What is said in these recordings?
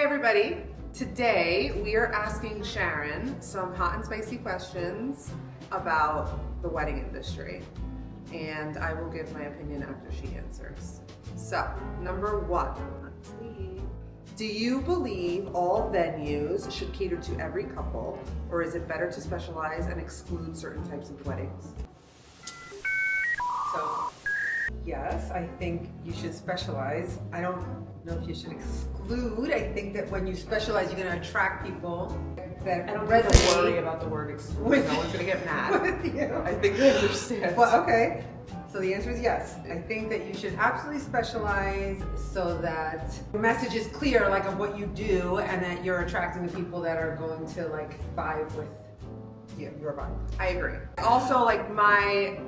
everybody. Today we are asking Sharon some hot and spicy questions about the wedding industry, and I will give my opinion after she answers. So, number one, let's see. Do you believe all venues should cater to every couple, or is it better to specialize and exclude certain types of weddings? So, yes, I think you should specialize. I don't know if you should exclude. I think that when you specialize, you're going to attract people that I don't resonate. have to worry about the word exclude. No one's gonna get mad. With you. I think they understand. But okay, so the answer is yes. I think that you should absolutely specialize so that the message is clear, like of what you do, and that you're attracting the people that are going to like vibe with you, your vibe. I agree. Also, like my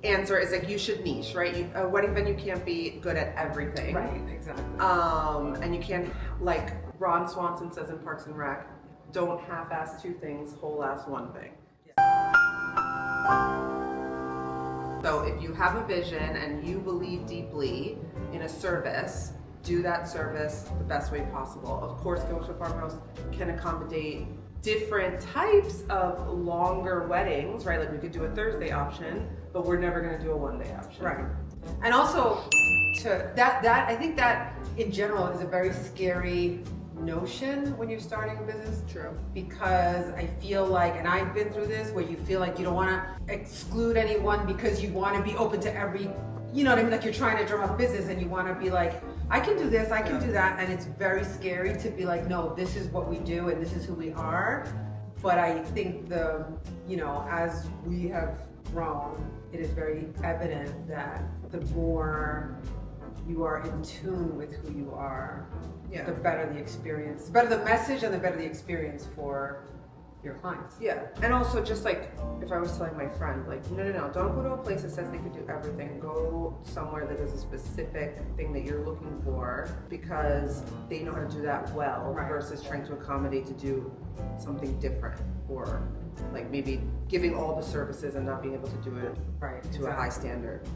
answer is like you should niche, right? A wedding venue can't be good at everything. Right, exactly. And you can't, like Ron Swanson says in Parks and Rec, don't half-ass two things, whole-ass one thing. So if you have a vision and you believe deeply in a service, do that service the best way possible. Of course, Gosha Farmhouse can accommodate different types of longer weddings, right? Like we could do a Thursday option, but we're never gonna do a one-day option. Right. And also, to that I think that in general is a very scary notion when you're starting a business. True. Because I feel like, and I've been through this, where you feel like you don't want to exclude anyone because you want to be open to every, you know what I mean? Like you're trying to drum up business and you want to be like, I can do this, I can do that. And it's very scary to be like, no, this is what we do and this is who we are. But I think as we have grown, it is very evident that the more you are in tune with who you are, the better the experience, the better the message and the better the experience for your clients. Yeah, and also just like if I was telling my friend, like, no, don't go to a place that says they could do everything. Go somewhere that is a specific thing that you're looking for because they know how to do that well, versus trying to accommodate to do something different, or like maybe giving all the services and not being able to do it to a high standard.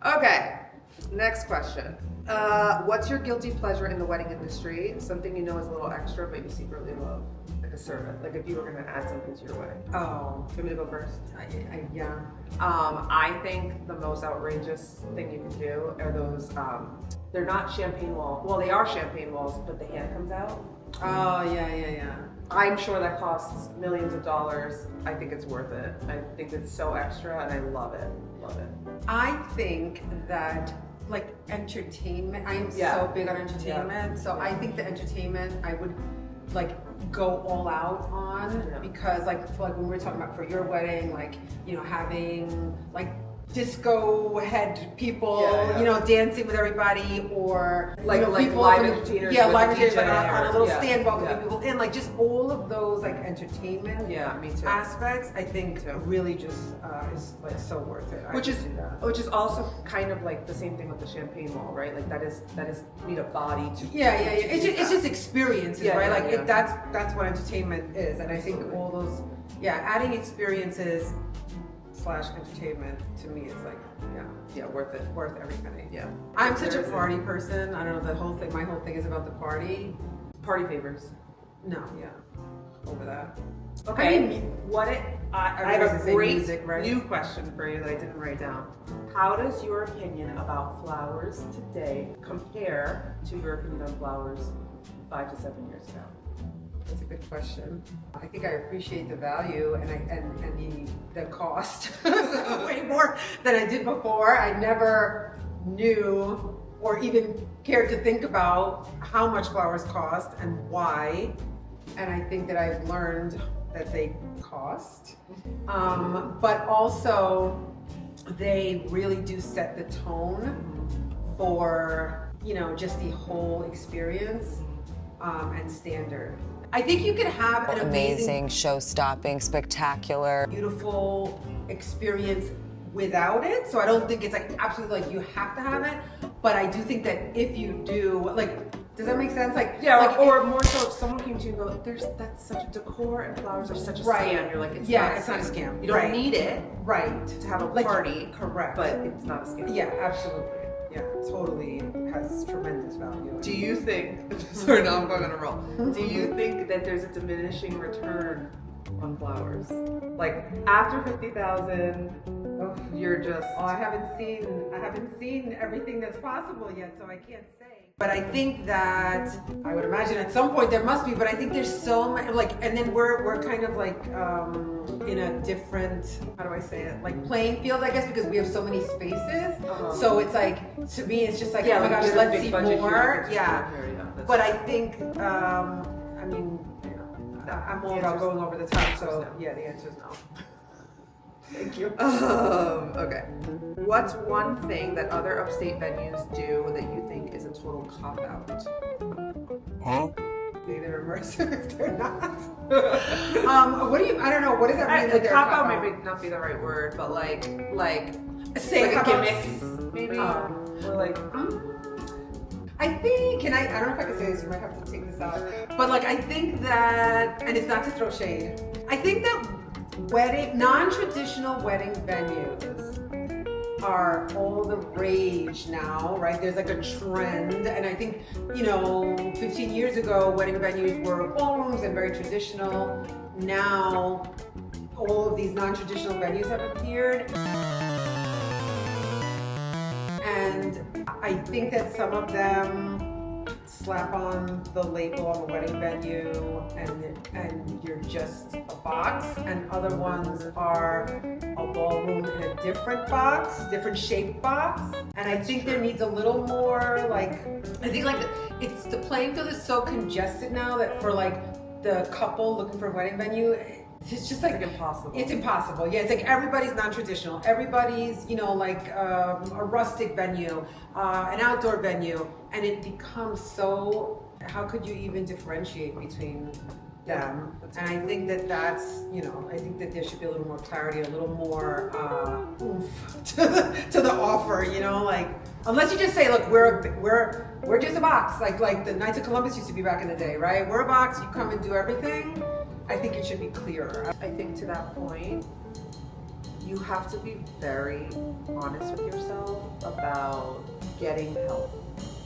Okay. Next question. What's your guilty pleasure in the wedding industry? Something you know is a little extra, but you secretly love, like a service. Like if you were going to add something to your wedding. Oh, Do you want me to go first? yeah. I think the most outrageous thing you can do are those. They're not champagne walls. Well, they are champagne walls, but the hand comes out. Oh, yeah. I'm sure that costs millions of dollars. I think it's worth it. I think it's so extra, and I love it. Love it. I think that like entertainment, I am so big on entertainment. So I think the entertainment I would like go all out on because like when we were talking about for your wedding, like, having like disco head people, dancing with everybody, or like people live entertainers. Live entertainers like on a little stand welcoming people in, like just all of those like entertainment me too. aspects. I think really just is like so worth it. Which is also kind of like the same thing with the champagne wall, right? Like that is you need a body to It's just experiences, right? That's what entertainment is, and I think all those adding experiences / entertainment to me is like worth every penny. Yeah, I'm such a party person. I don't know, my whole thing is about the party favors. No, over that. Okay, I have a great music, right? new question for you that I didn't write down. How does your opinion about flowers today compare to your opinion on flowers 5 to 7 years ago? That's a good question. I think I appreciate the value and the cost way more than I did before. I never knew or even cared to think about how much flowers cost and why. And I think that I've learned that they cost, but also they really do set the tone for just the whole experience and standard. I think you can have an amazing show-stopping, spectacular, beautiful experience without it. So I don't think it's like absolutely like you have to have it, but I do think that if you do, like, does that make sense? Like, or more so if someone came to you and go, that's such a decor and flowers are such a scam. You're like, it's not a scam. You don't need it to have a party, correct, but it's not a scam. Yeah, absolutely. yeah, totally has tremendous value. Do you think, sorry, now I'm going on a roll. Do you think that there's a diminishing return on flowers? Like after 50,000, you're just. Oh, I haven't seen everything that's possible yet, so I can't say. But I think that I would imagine at some point there must be. But I think there's so many, like, and then we're kind of like in a different, how do I say it, like playing field, I guess, because we have so many spaces. So it's like, to me, it's just like, oh my gosh, let's see more. Yeah. But I think, I mean, I'm all about going over the top. So yeah, the answer is no. Thank you. Okay. What's one thing that other upstate venues do that you think is a total cop-out? Huh? They're immersive if they're not. What do you, I don't know, what does that mean? Like Cop-out may not be the right word, but like say like a a gimmick, gimmick, maybe? Or like, I think, I don't know if I can say this, you might have to take this out, but like I think that, and it's not to throw shade, I think that non-traditional wedding venues are all the rage now, right? There's like a trend, and I think, 15 years ago, wedding venues were ballrooms and very traditional. Now, all of these non-traditional venues have appeared. And I think that some of them slap on the label on the wedding venue and you're just a box, and other ones are a ballroom in a different box, different shaped box. And I think there needs a little more it's the playing field is so congested now that for like the couple looking for a wedding venue, it's just like impossible. It's impossible. Yeah, it's like everybody's non-traditional. Everybody's, a rustic venue, an outdoor venue, and it becomes so. How could you even differentiate between them? And I think that's, I think that there should be a little more clarity, a little more oomph to the offer. Unless you just say, look, we're just a box, like the Knights of Columbus used to be back in the day, right? We're a box. You come and do everything. I think it should be clearer. I think to that point, you have to be very honest with yourself about getting help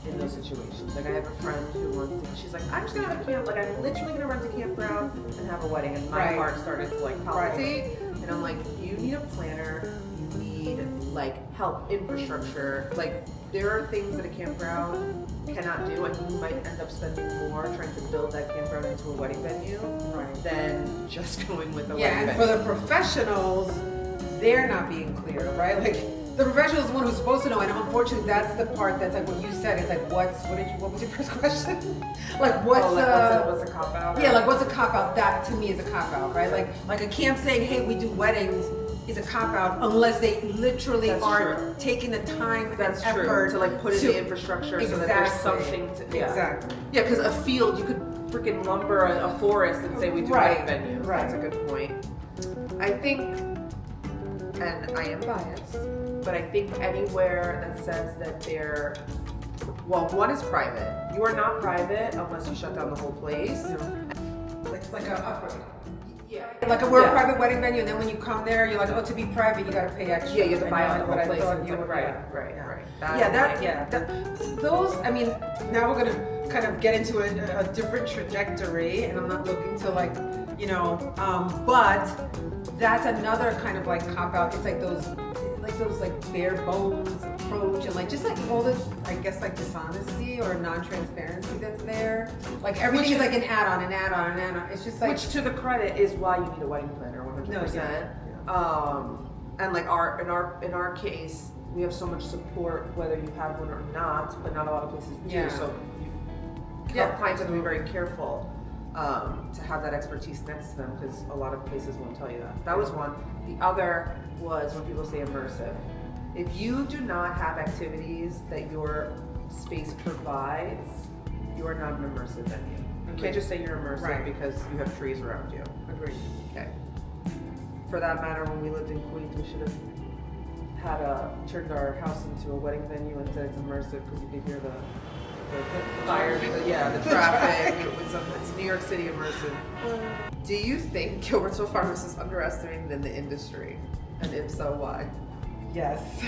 in those situations. Like I have a friend who wants to, she's like, I'm just gonna have a camp, like I'm literally gonna rent a campground and have a wedding. And my heart started to like palpitate. And I'm like, you need a planner, you need like help, infrastructure. Like there are things that a campground cannot do, and you might end up spending more trying to build that campground into a wedding venue than just going with a wedding venue. Yeah, and for the professionals, they're not being clear, right? Like the professional is the one who's supposed to know, and unfortunately, that's the part that's like what you said. It's like, what was your first question? Like, what's a cop out? Yeah, like what's a cop out? That to me is a cop out, right? Like a camp saying, hey, we do weddings is a cop out unless they literally are taking the time and effort to like put in the infrastructure so that there's something to exactly. Yeah, because a field you could freaking lumber a forest and say we do wedding venues. Right. That's a good point. I think, and I am biased, but I think anywhere that says that they're, well, one is private. You are not private unless you shut down the whole place. Like a upgrade. Yeah. Like we're a private wedding venue, and then when you come there, you're like, oh, to be private, you got to pay extra. Yeah, you have to buy out the whole place. Those. I mean, now we're gonna kind of get into a different trajectory, and I'm not looking to but that's another kind of like cop out. It's like those bare bones approach, and like just like all this, I guess, like dishonesty or non-transparency that's there. Like everything is like an add-on. It's just like, which to the credit is why you need a wedding planner, 100%. And like in our case, we have so much support whether you have one or not, but not a lot of places do. Yeah. So clients have to be very careful to have that expertise next to them, because a lot of places won't tell you that. That was one. The other was when people say immersive. If you do not have activities that your space provides, you are not an immersive venue. You can't just say you're immersive because you have trees around you. Agreed. Okay. For that matter, when we lived in Queens, we should have turned our house into a wedding venue and said it's immersive, because you could hear the fire, the traffic. It's New York City immersive. Do you think Gilbertsville Farmers is underestimated in the industry? And if so, why? Yes.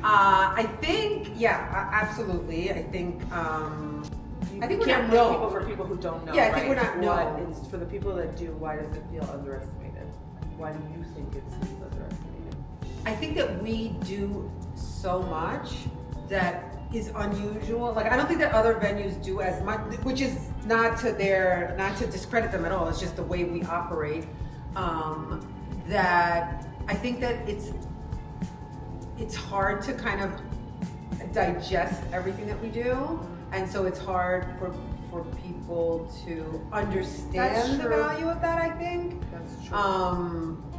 I think, absolutely. I think You we're can't not know known. people for people who don't know. Yeah, I think right? we're not What- known. It's for the people that do. Why does it feel underestimated? Why do you think it's underestimated? I think that we do so much that is unusual. Like I don't think that other venues do as much, which is not to discredit them at all. It's just the way we operate. That I think that it's hard to kind of digest everything that we do, and so it's hard for people to understand the value of that. I think. That's true.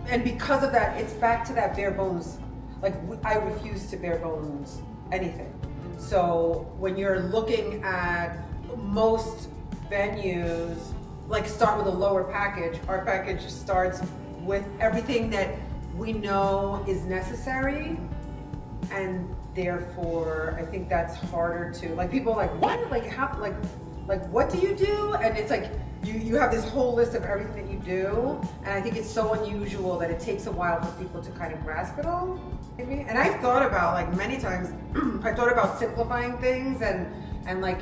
And because of that, it's back to that bare bones. Like I refuse to bare bones anything. So when you're looking at most venues, like start with a lower package. Our package starts with everything that we know is necessary, and therefore I think that's harder to like. People are like what? Like how? Like what do you do? And it's like you have this whole list of everything that you do, and I think it's so unusual that it takes a while for people to kind of grasp it all. Maybe. And I've thought about like many times. I thought about simplifying things and like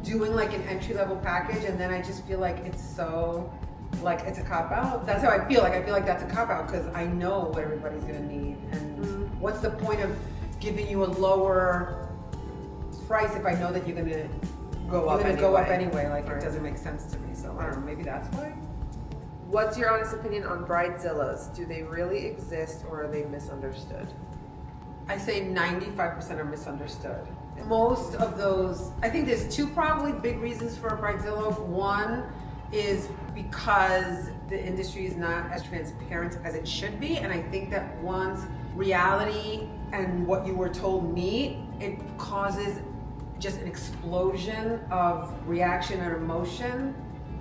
doing like an entry level package, and then I just feel like it's so like it's a cop out. That's how I feel. Like I feel like that's a cop out because I know what everybody's gonna need, and what's the point of giving you a lower price if I know that you're gonna go up anyway. Like Right. it doesn't make sense to me. So I don't know. Maybe that's why. What's your honest opinion on bridezillas? Do they really exist or are they misunderstood? I say 95% are misunderstood. Most of those, I think there's two probably big reasons for a bridezilla. One is because the industry is not as transparent as it should be, and I think that once reality and what you were told meet, it causes just an explosion of reaction and emotion.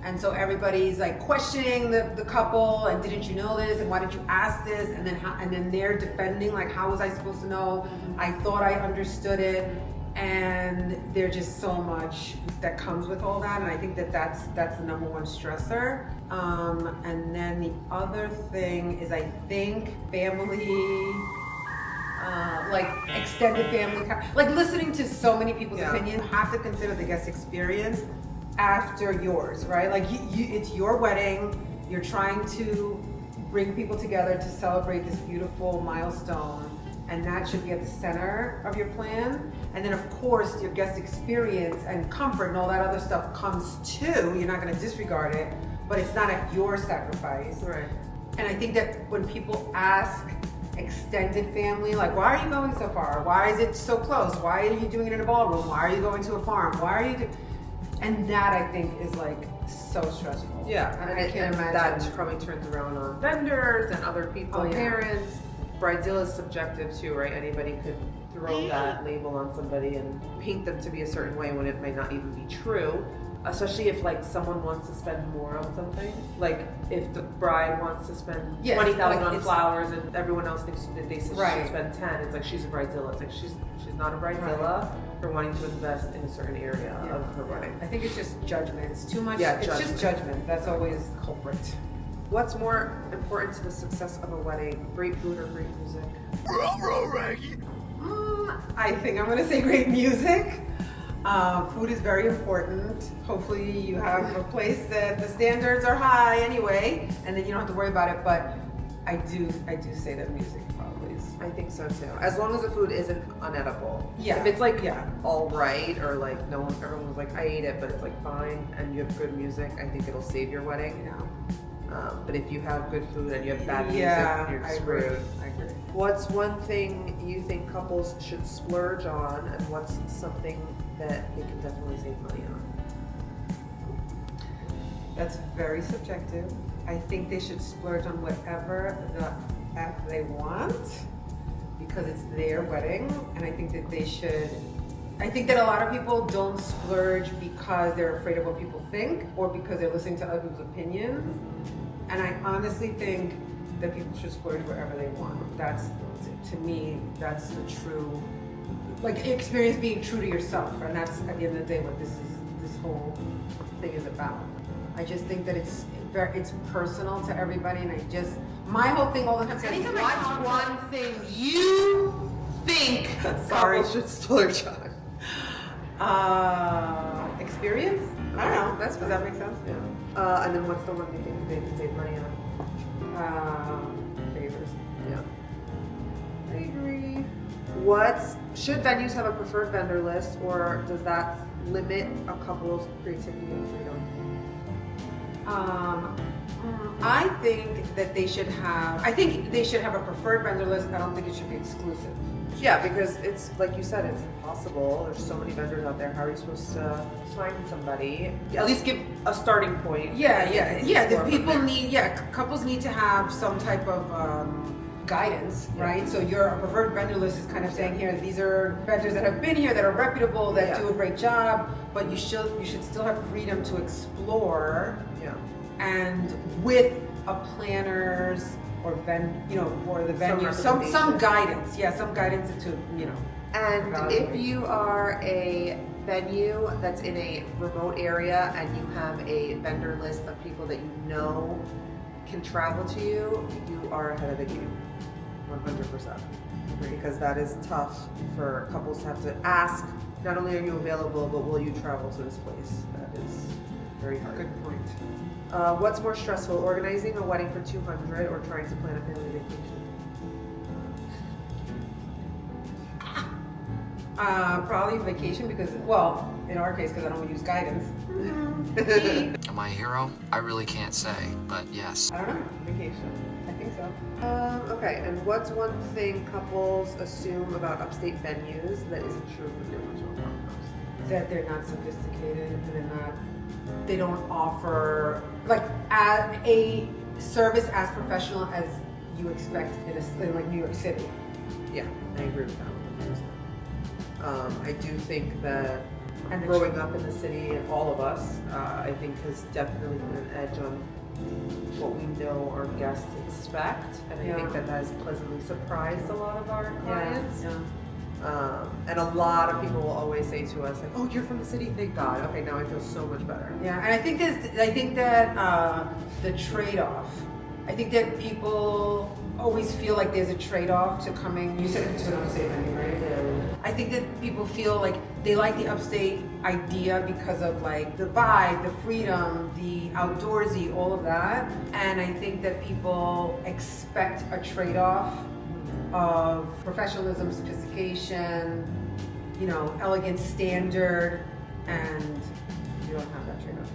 And so everybody's like questioning the couple, and didn't you know this, and why did you ask this, and then they're defending like, how was I supposed to know? I thought I understood it, and there's just so much that comes with all that, and I think that that's the number one stressor. And then the other thing is I think family. Like extended family, like listening to so many people's opinions, you have to consider the guest experience after yours, right? Like it's your wedding, you're trying to bring people together to celebrate this beautiful milestone, and that should be at the center of your plan. And then of course your guest experience and comfort and all that other stuff comes too. You're not going to disregard it, but it's not at your sacrifice. Right. And I think that when people ask extended family, like, why are you going so far? Why is it so close? Why are you doing it in a ballroom? Why are you going to a farm? Why are you and that I think is like so stressful. Yeah, and I can't imagine that probably turns around on vendors and other people, parents. Bridezilla is subjective too, right? Anybody could throw that label on somebody and paint them to be a certain way when it might not even be true. Especially if like someone wants to spend more on something, like if the bride wants to spend $20,000 on flowers and everyone else thinks that they should spend 10, it's like she's a bridezilla. It's like she's not a bridezilla for wanting to invest in a certain area of her wedding. I think it's just judgment. It's too much. Yeah, it's just judgment. That's always culprit. What's more important to the success of a wedding? Great food or great music? I think I'm gonna say great music. Food is very important. Hopefully you have a place that the standards are high anyway, and then you don't have to worry about it, but I do say that music probably is. I think so too. As long as the food isn't unedible. Yeah. If it's like all right, or like everyone was like, I ate it, but it's like fine, and you have good music, I think it'll save your wedding. Yeah. But if you have good food and you have bad music, you're screwed. I agree. What's one thing you think couples should splurge on, and what's something that they can definitely save money on? That's very subjective. I think they should splurge on whatever the F they want because it's their wedding, and I think that they should. I think that a lot of people don't splurge because they're afraid of what people think or because they're listening to other people's opinions. And I honestly think that people should splurge wherever they want. That's, to me, that's the true, like, experience being true to yourself. And that's, at the end of the day, what this whole thing is about. I just think that it's personal to everybody, and I just my whole thing all the time. Anytime I What's talk to- one thing you think Sorry. couples should splurge on? Experience? I don't know. That's Does that make sense? Yeah. And then what's the one you think they can save money on? Favors. Yeah. I agree. Should venues have a preferred vendor list, or does that limit a couple's creativity and freedom? I think that they should have. I think they should have a preferred vendor list. I don't think it should be exclusive. Yeah, because it's like you said, it's impossible. There's so many vendors out there. How are you supposed to find somebody? At least give a starting point. Yeah. The Explore people from there. need. Yeah, couples need to have some type of guidance, right? So your preferred vendor list is kind of saying here, these are vendors that have been here, that are reputable, that do a great job, but you should still have freedom to explore. Yeah. And with a planner's or for the venue, some recommendation. guidance. Yeah, some guidance to And evaluate. if you are a venue that's in a remote area and you have a vendor list of people that you know can travel to you, you are ahead of the game, 100%. Because that is tough for couples to have to ask, not only are you available, but will you travel to this place? That is very hard. Good point. What's more stressful, organizing a wedding for 200 or trying to plan a family vacation? Probably vacation because, well, in our case, because I don't use guidance. Am I a hero? I really can't say, but yes. I don't know. Vacation. I think so. Okay, and what's one thing couples assume about upstate venues that isn't true for the original farmhouse? That they're not sophisticated and they don't offer like a service as professional as you expect in like New York City. Yeah, I agree with that 100%. I do think that And the growing up in the city, and all of us, I think has definitely put an edge on what we know our guests expect, and I think that has pleasantly surprised a lot of our clients. And a lot of people will always say to us, like, "Oh, you're from the city, thank God." Okay, now I feel so much better. Yeah, and I think that the trade-off. I think that people always feel like there's a trade-off to coming. You said to an upstate venue, right? I think that people feel like they like the upstate idea because of like the vibe, the freedom, the outdoorsy, all of that. And I think that people expect a trade-off of professionalism, sophistication, elegant standard, and you don't have that trade-off.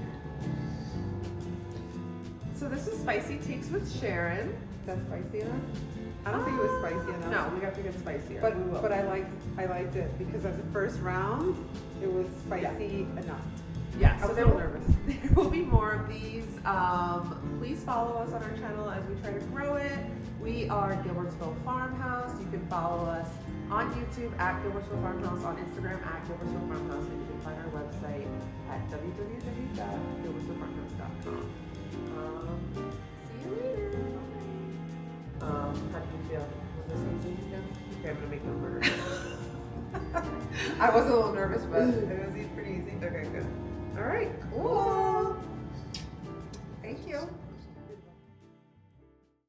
So this is Spicy Takes with Sharon. Is that spicy enough? I don't think it was spicy enough. No, we have to get spicier. But We will. but I liked it because as a first round, it was spicy enough. Yeah, I so was a there little will, nervous. there will be more of these. Please follow us on our channel as we try to grow it. We are Gilbertsville Farmhouse. You can follow us on YouTube at Gilbertsville Farmhouse, on Instagram at Gilbertsville Farmhouse, and you can find our website at www.gilbertsvillefarmhouse.com. See you later. How did you feel? Was this easy? Okay, I'm gonna make no murder. I was a little nervous, but it was pretty easy. Okay, good. All right, cool. Thank you.